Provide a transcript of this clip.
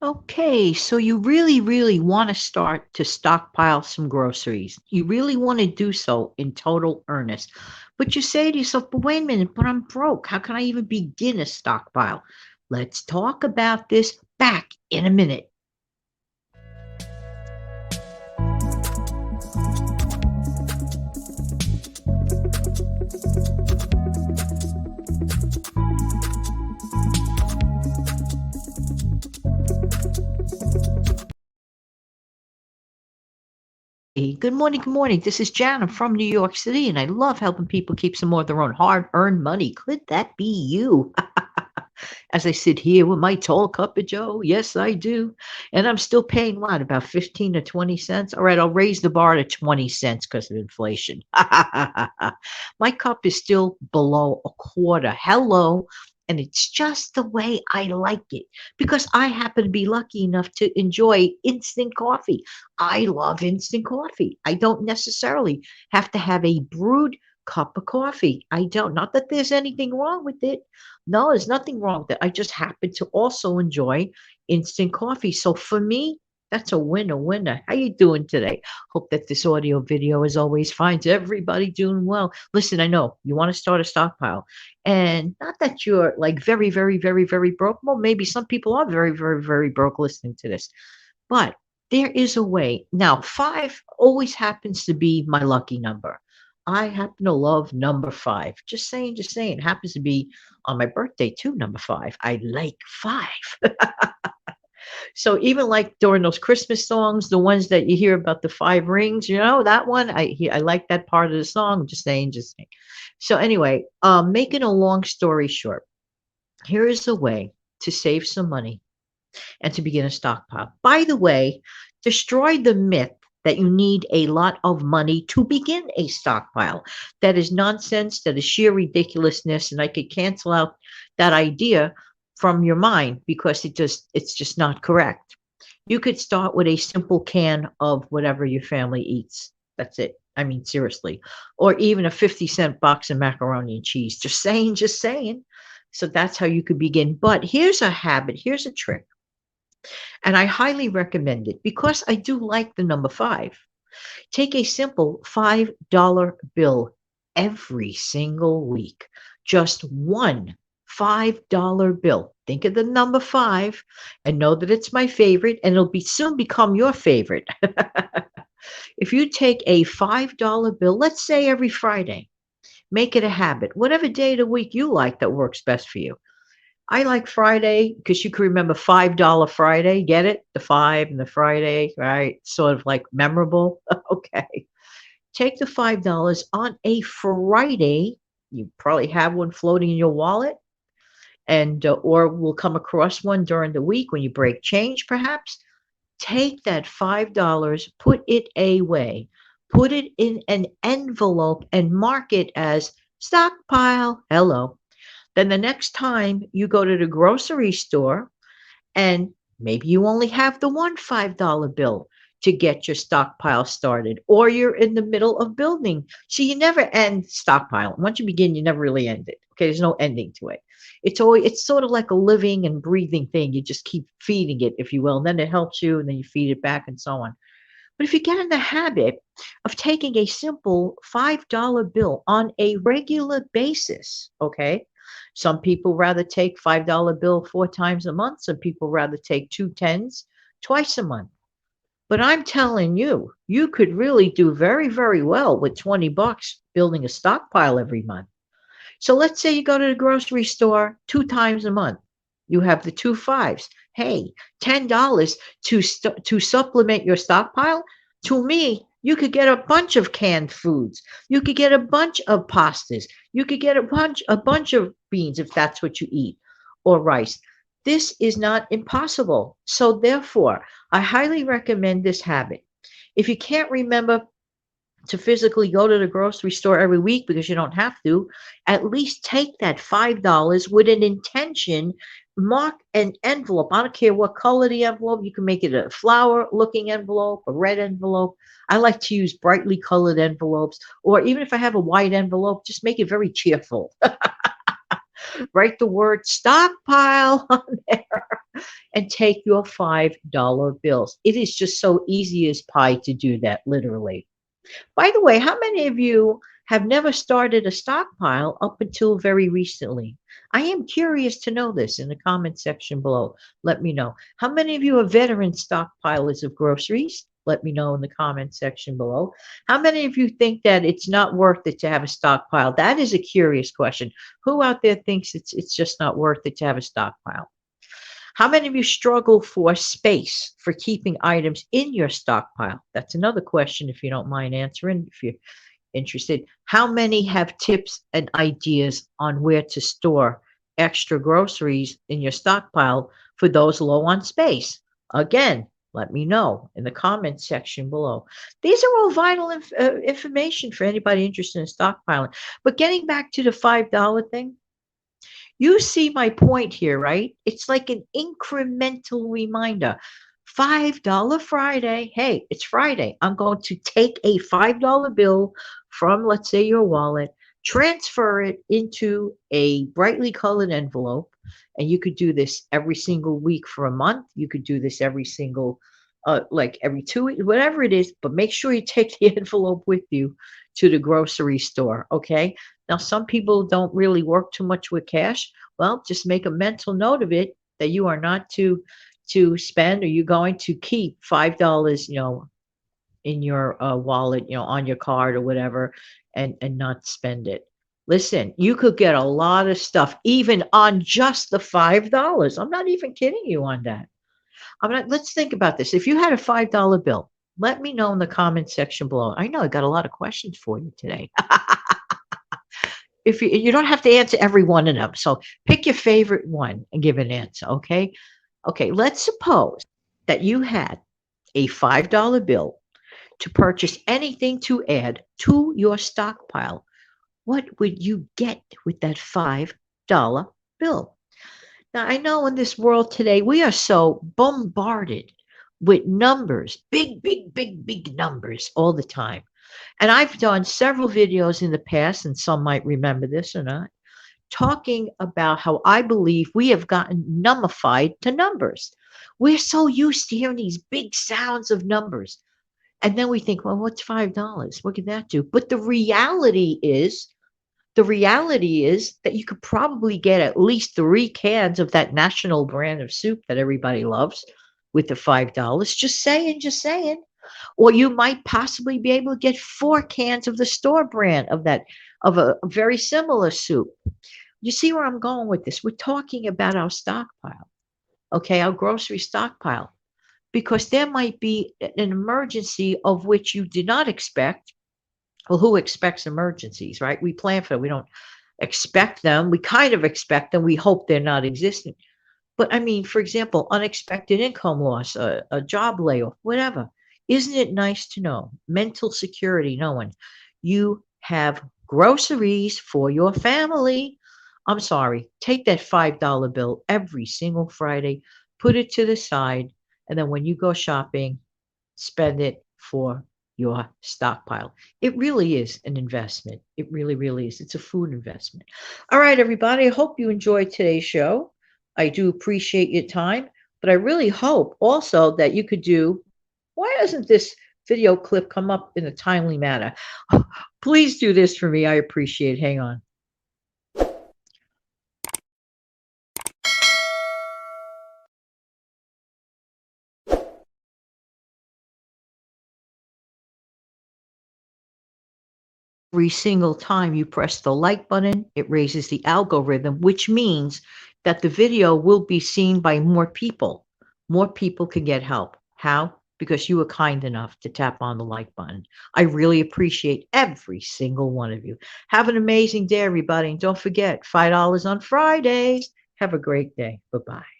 Okay, so you really, really want to start to stockpile some groceries. You really want to do so in total earnest. But you say to yourself, but wait a minute, but I'm broke. How can I even begin a stockpile? Let's talk about this back in a minute. Hey, good morning, good morning. This is Jan. I'm from New York City, and I love helping people keep some more of their own hard-earned money. Could that be you? As I sit here with my tall cup of Joe, yes, I do. And I'm still paying what, about 15 to 20 cents? All right, I'll raise the bar to 20 cents because of inflation. My cup is still below a quarter. Hello. And it's just the way I like it because I happen to be lucky enough to enjoy instant coffee. I love instant coffee. I don't necessarily have to have a brewed cup of coffee. I don't. Not that there's anything wrong with it. No, there's nothing wrong with it. I just happen to also enjoy instant coffee. So for me, that's a winner, winner. How you doing today? Hope that this audio video, as always, finds everybody doing well. Listen, I know you want to start a stockpile, and not that you're like very, very, very, very broke. Well, maybe some people are very, very, very broke listening to this, but there is a way. Now, 5 always happens to be my lucky number. I happen to love number 5. Just saying, just saying. It happens to be on my birthday too, number 5. I like 5. So even like during those Christmas songs, the ones that you hear about the 5 rings, that one, I like that part of the song. Just saying, just saying. So anyway, making a long story short, here is a way to save some money and to begin a stockpile. By the way, destroy the myth that you need a lot of money to begin a stockpile. That is nonsense. That is sheer ridiculousness. And I could cancel out that idea from your mind because it's just not correct. You could start with a simple can of whatever your family eats. That's it. I mean, seriously. Or even a 50-cent box of macaroni and cheese. Just saying, just saying. So that's how you could begin. But here's a habit, here's a trick, and I highly recommend it because I do like the number 5. Take a simple $5 bill every single week. Just one $5 bill. Think of the number 5 and know that it's my favorite and it'll be soon become your favorite. If you take a $5 bill, let's say every Friday, make it a habit. Whatever day of the week you like that works best for you. I like Friday because you can remember $5 Friday. Get it? The 5 and the Friday, right? Sort of like memorable. Okay. Take the $5 on a Friday. You probably have one floating in your wallet, and or will come across one during the week when you break change, perhaps. Take that $5, put it away, put it in an envelope, and mark it as stockpile. Hello. Then the next time you go to the grocery store and maybe you only have the one $5 bill to get your stockpile started, or you're in the middle of building. So you never end stockpile. Once you begin, you never really end it. Okay, there's no ending to it. It's sort of like a living and breathing thing. You just keep feeding it, if you will, and then it helps you, and then you feed it back, and so on. But if you get in the habit of taking a simple $5 bill on a regular basis, okay? Some people rather take $5 bill 4 times a month. Some people rather take two tens twice a month. But I'm telling you, you could really do very, very well with 20 bucks building a stockpile every month. So let's say you go to the grocery store 2 times a month. You have the two fives. Hey, $10 to supplement your stockpile. To me, you could get a bunch of canned foods. You could get a bunch of pastas. You could get a bunch of beans if that's what you eat, or rice. This is not impossible. So therefore, I highly recommend this habit. If you can't remember to physically go to the grocery store every week because you don't have to, at least take that $5 with an intention, mark an envelope. I don't care what color the envelope, you can make it a flower looking envelope, a red envelope. I like to use brightly colored envelopes, or even if I have a white envelope, just make it very cheerful. Write the word stockpile on there. and take your $5 bills. It is just so easy as pie to do that, literally. By the way, how many of you have never started a stockpile up until very recently? I am curious to know this in the comment section below. Let me know. How many of you are veteran stockpilers of groceries? Let me know in the comment section below. How many of you think that it's not worth it to have a stockpile? That is a curious question. Who out there thinks it's just not worth it to have a stockpile? How many of you struggle for space for keeping items in your stockpile? That's another question if you don't mind answering, if you're interested. How many have tips and ideas on where to store extra groceries in your stockpile for those low on space? Again, let me know in the comments section below. These are all vital information for anybody interested in stockpiling. But getting back to the $5 thing, you see my point here, right? It's like an incremental reminder. $5 Friday. Hey, it's Friday. I'm going to take a $5 bill from, let's say, your wallet, transfer it into a brightly colored envelope. And you could do this every single week for a month. You could do this every single, like every 2 weeks, whatever it is. But make sure you take the envelope with you to the grocery store. Okay. Now, some people don't really work too much with cash. Well, just make a mental note of it that you are not to spend, or you're going to keep $5, in your wallet, on your card or whatever, and not spend it. Listen, you could get a lot of stuff even on just the $5. I'm not even kidding you on that. I'm not. Let's think about this. If you had a $5 bill, let me know in the comment section below. I know I got a lot of questions for you today. If you don't have to answer every one of them, so pick your favorite one and give an answer. Okay, let's suppose that you had a $5 bill to purchase anything to add to your stockpile. What would you get with that $5 bill? Now, I know in this world today, we are so bombarded with numbers, big numbers all the time. And I've done several videos in the past, and some might remember this or not, talking about how I believe we have gotten numbified to numbers. We're so used to hearing these big sounds of numbers. And then we think, well, what's $5? What can that do? But the reality is that you could probably get at least 3 cans of that national brand of soup that everybody loves with the $5. Just saying. Or you might possibly be able to get 4 cans of the store brand of a very similar soup. You see where I'm going with this? We're talking about our stockpile, okay, our grocery stockpile, because there might be an emergency of which you did not expect. Well, who expects emergencies, right? We plan for them. We don't expect them. We kind of expect them. We hope they're not existent. But I mean, for example, unexpected income loss, a job layoff, whatever. Isn't it nice to know? Mental security, knowing you have groceries for your family. I'm sorry, take that $5 bill every single Friday, put it to the side, and then when you go shopping, spend it for your stockpile. It really is an investment. It really, really is. It's a food investment. All right, everybody. I hope you enjoyed today's show. I do appreciate your time, but I really hope also that you could do. Why doesn't this video clip come up in a timely manner? Please do this for me. I appreciate it. Hang on. Every single time you press the like button, it raises the algorithm, which means that the video will be seen by more people. More people can get help. How? Because you were kind enough to tap on the like button. I really appreciate every single one of you. Have an amazing day, everybody. And don't forget, $5 on Fridays. Have a great day. Bye-bye.